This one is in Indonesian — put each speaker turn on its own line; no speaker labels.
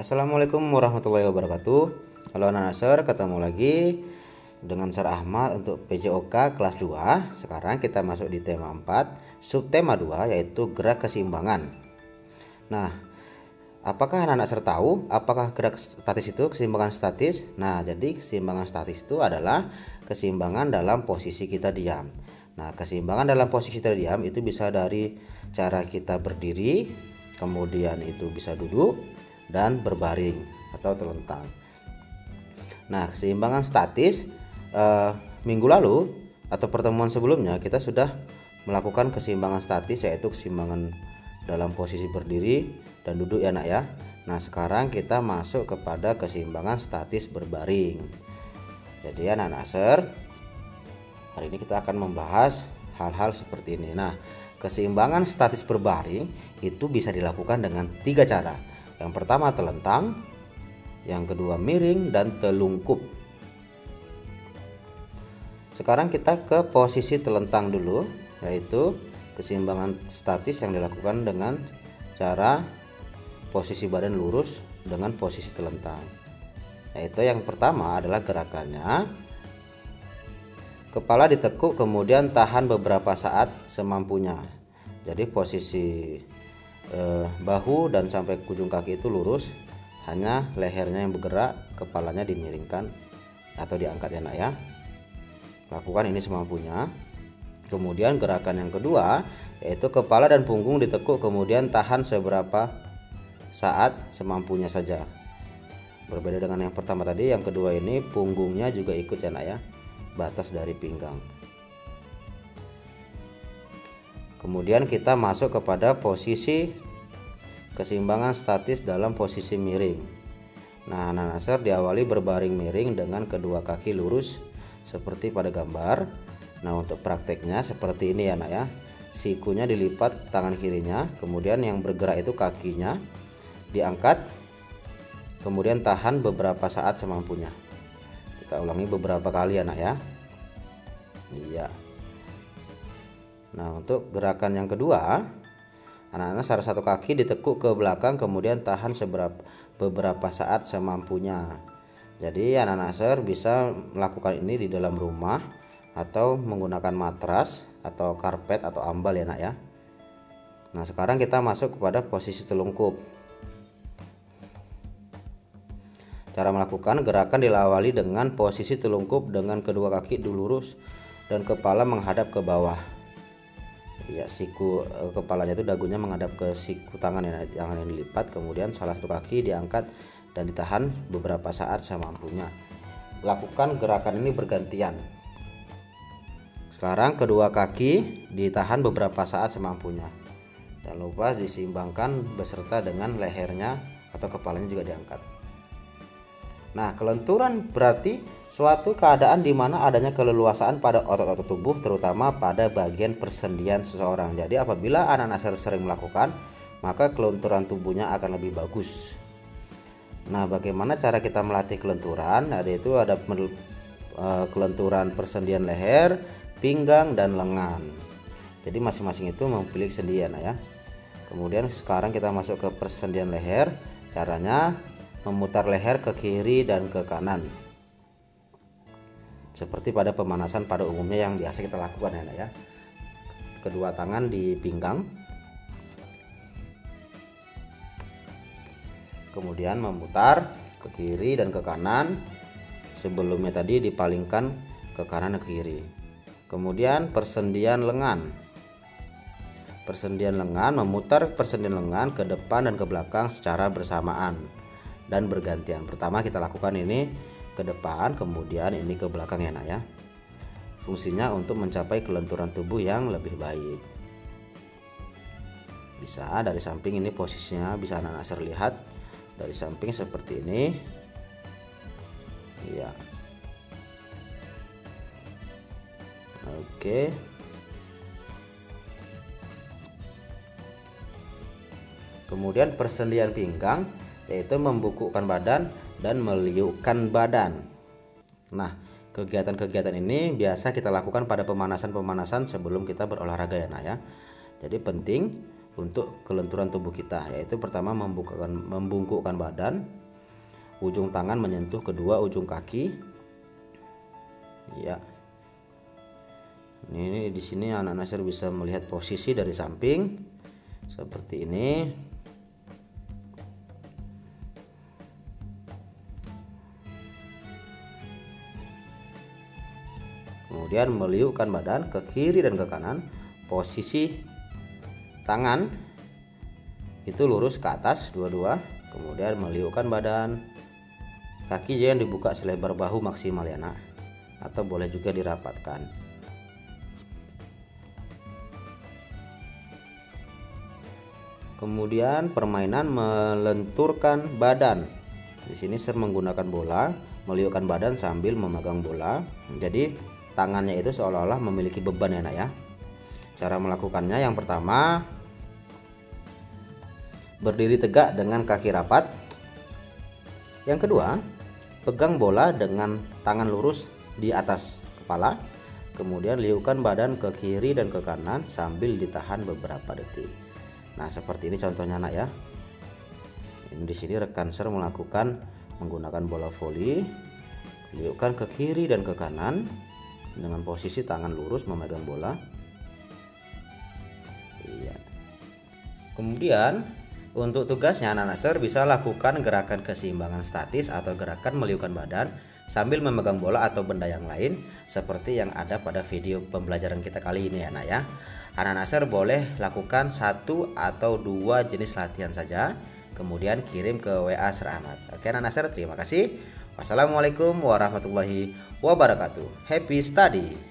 Assalamualaikum warahmatullahi wabarakatuh. Halo anak Nasr, ketemu lagi dengan Sir Ahmad untuk PJOK kelas 2. Sekarang kita masuk di tema 4, subtema 2, yaitu gerak keseimbangan. Nah, apakah anak Nasr tahu apakah gerak statis itu keseimbangan statis? Nah, jadi keseimbangan statis itu adalah keseimbangan dalam posisi kita diam. Nah, keseimbangan dalam posisi kita diam itu bisa dari cara kita berdiri, kemudian itu bisa duduk, dan berbaring atau terlentang. Nah, keseimbangan statis minggu lalu atau pertemuan sebelumnya kita sudah melakukan keseimbangan statis, yaitu keseimbangan dalam posisi berdiri dan duduk ya nak ya. Nah, sekarang kita masuk kepada keseimbangan statis berbaring. Jadi anak Nasr, hari ini kita akan membahas hal-hal seperti ini. Nah, keseimbangan statis berbaring itu bisa dilakukan dengan 3 cara. Yang pertama telentang, yang kedua miring, dan telungkup. Sekarang kita ke posisi telentang dulu, yaitu keseimbangan statis yang dilakukan dengan cara posisi badan lurus dengan posisi telentang. Yaitu yang pertama adalah gerakannya kepala ditekuk kemudian tahan beberapa saat semampunya. Jadi posisi bahu dan sampai ujung kaki itu lurus, hanya lehernya yang bergerak, kepalanya dimiringkan atau diangkat ya nak ya. Lakukan ini semampunya. Kemudian gerakan yang kedua yaitu kepala dan punggung ditekuk kemudian tahan seberapa saat semampunya saja. Berbeda dengan yang pertama tadi, yang kedua ini punggungnya juga ikut ya nak ya, batas dari pinggang. Kemudian kita masuk kepada posisi keseimbangan statis dalam posisi miring. Nah, anak Nasr diawali berbaring miring dengan kedua kaki lurus seperti pada gambar. Nah, untuk prakteknya seperti ini ya nak ya. Sikunya dilipat tangan kirinya, kemudian yang bergerak itu kakinya diangkat, kemudian tahan beberapa saat semampunya. Kita ulangi beberapa kali ya nak ya. Iya. Nah, untuk gerakan yang kedua, anak-anak satu kaki ditekuk ke belakang kemudian tahan beberapa saat semampunya. Jadi anak-anak Nasr bisa melakukan ini di dalam rumah atau menggunakan matras atau karpet atau ambal ya nak ya. Nah, sekarang kita masuk kepada posisi telungkup. Cara melakukan gerakan diawali dengan posisi telungkup dengan kedua kaki lurus dan kepala menghadap ke bawah. Ya, siku kepalanya itu dagunya menghadap ke siku tangan yang dilipat, kemudian salah satu kaki diangkat dan ditahan beberapa saat semampunya. Lakukan gerakan ini bergantian. Sekarang kedua kaki ditahan beberapa saat semampunya. Jangan lupa diseimbangkan beserta dengan lehernya atau kepalanya juga diangkat. Nah, kelenturan berarti suatu keadaan di mana adanya keleluasaan pada otot-otot tubuh, terutama pada bagian persendian seseorang. Jadi apabila anak Nasr sering melakukan, maka kelenturan tubuhnya akan lebih bagus. Nah, bagaimana cara kita melatih kelenturan? Yaitu ada kelenturan persendian leher, pinggang, dan lengan. Jadi masing-masing itu memiliki sendian ya. Kemudian sekarang kita masuk ke persendian leher. Caranya memutar leher ke kiri dan ke kanan, seperti pada pemanasan pada umumnya yang biasa kita lakukan ya. Kedua tangan di pinggang, kemudian memutar ke kiri dan ke kanan. Sebelumnya tadi dipalingkan ke kanan dan ke kiri. Kemudian persendian lengan. Persendian lengan, memutar persendian lengan ke depan dan ke belakang secara bersamaan dan bergantian. Pertama kita lakukan ini ke depan, kemudian ini ke belakang ya nak ya. Fungsinya untuk mencapai kelenturan tubuh yang lebih baik. Bisa dari samping, ini posisinya bisa anak Nasr lihat dari samping seperti ini. Iya. Oke. Kemudian persendian pinggang, yaitu membungkukkan badan dan meliukkan badan. Nah, kegiatan-kegiatan ini biasa kita lakukan pada pemanasan-pemanasan sebelum kita berolahraga ya nak ya. Jadi penting untuk kelenturan tubuh kita, yaitu pertama membungkukkan badan, ujung tangan menyentuh kedua ujung kaki. Ya. Ini di sini anak Nasir bisa melihat posisi dari samping seperti ini. Kemudian meliukkan badan ke kiri dan ke kanan. Posisi tangan itu lurus ke atas dua-dua. Kemudian meliukkan badan. Kaki jangan dibuka selebar bahu maksimal ya nak, atau boleh juga dirapatkan. Kemudian permainan melenturkan badan. Di sini saya menggunakan bola, meliukkan badan sambil memegang bola. Jadi tangannya itu seolah-olah memiliki beban ya nak ya. Cara melakukannya yang pertama, berdiri tegak dengan kaki rapat. Yang kedua, pegang bola dengan tangan lurus di atas kepala. Kemudian liukkan badan ke kiri dan ke kanan sambil ditahan beberapa detik. Nah, seperti ini contohnya nak ya. Ini di sini rekan Sir melakukan menggunakan bola voli, liukkan ke kiri dan ke kanan dengan posisi tangan lurus memegang bola. Iya. Kemudian untuk tugasnya anak Nasir bisa lakukan gerakan keseimbangan statis atau gerakan meliukkan badan sambil memegang bola atau benda yang lain seperti yang ada pada video pembelajaran kita kali ini ya nak ya. Anak Nasir boleh lakukan 1 atau 2 jenis latihan saja, kemudian kirim ke WA Sir Ahmad. Oke anak Nasir, terima kasih. Wassalamualaikum warahmatullahi wabarakatuh. Happy study.